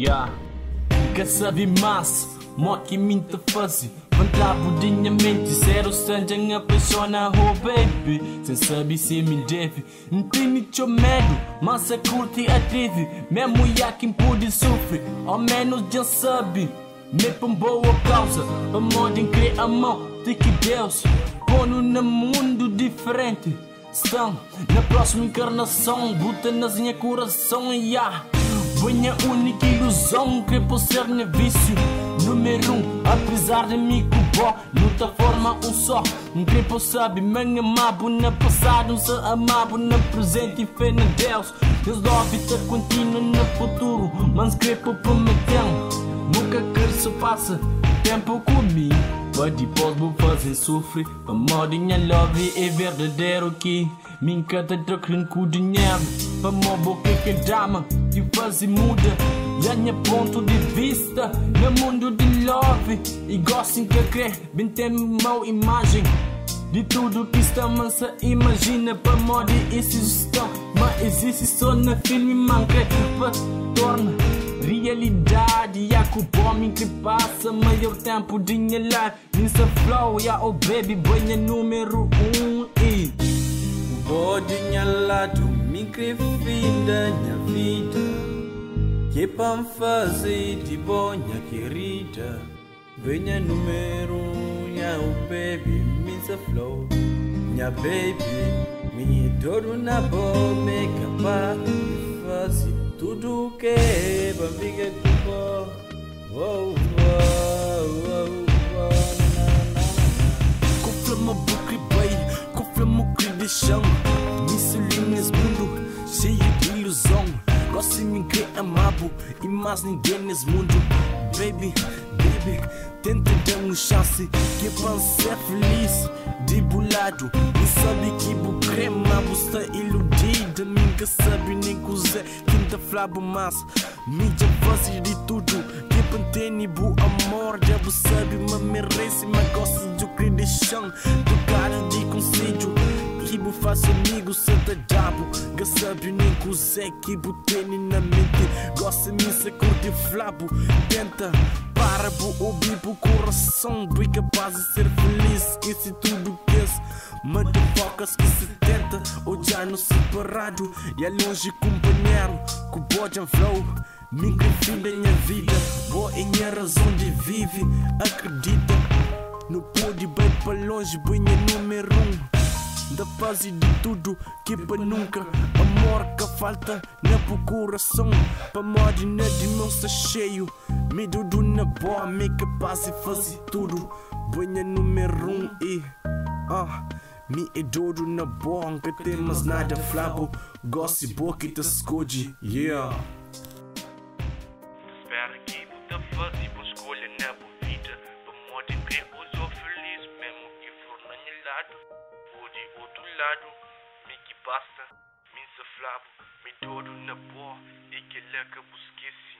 Yeah. Quer saber mais? Mó que me interface. Vantar budinha mente. Zero sanjang apaixona, oh baby. Sem saber se me deve. Não tem muito medo, mas a curte a teve. Mesmo já quem pode sofrer, ao menos já sabe. Me pra boa causa, a moda em crer a mão de que Deus põe num mundo diferente. Estão na próxima encarnação, buta nas minha coração, yeah. Minha única ilusão, querer por ser meu vício. Número 1, apesar de mim cubó, luta forma um só. Não querer por saber, me amabo no passado, se amabo no presente e fé na Deus. Deus dove te continua no futuro, mas querer por prometer. Nunca quero se passa tempo comigo, mas depois vou fazer sofrer. A modinha love é verdadeiro que me encanta trocar com dinheiro. Para uma boca que drama e faz muda. E a minha ponto de vista no mundo de love. E gosto que crer, bem tem uma imagem de tudo que está mansa. Imagina para moda e sugestão, mas existe só na filme manca para torna realidade. E a culpa me que passa maior tempo de minha life. Nessa flow, yeah, oh baby, banha número 1 e Bodinha lado, me fim da minha vida. Que para fazer de bonha querida. Venha número 1, yeah, oh baby, minha flow. Minha baby, me todo na boa, me capaz de fazer tudo que é pra ficar com oh, conflama boca e bem, conflama o de chão. Me nesse mundo cheio de ilusão. Gosto de me crer amado e mais ninguém nesse mundo. Baby, baby, tenta dar uma chance que para ser feliz. De bolado, não sabe que vou crer, mas você está iludida. Nunca sabe nem cozer, quinta flabo mas me já faz de tudo. Que pantene bo amor, já você sabe, mas merece. Mas gosto de crer de chão, do cara de conselho. Que bo faço amigo, se te dabo. Que sabe nem cozer, que bo tene na mente. Gosta de me se curte flabo, tenta. Para bo ouvir pro coração, bem capaz de ser feliz. Esquece tudo que é motherfuckers que se tenta. Ou já no separado e é longe companheiro. Com o Bojan Flow, me fim da minha vida. Boa em minha razão de viver, acredita. Não pode bem para longe, bem é número 1. Da fase de tudo que para nunca. Amor que falta na pro coração. Para morrer na dimensão cheio. Me dudu na boa, me capaz de fazer tudo. Banha número 1 e me é dodo na boa, nunca temos nada flabo. Gosto de boa que te esconde, yeah. Espero que você faça boa escolha na boa vida. Para morrer que eu sou feliz, mesmo que for na minha lado. Ou de outro lado, me que basta. Me se flabo, me dodo na boa e que lá que eu esqueci.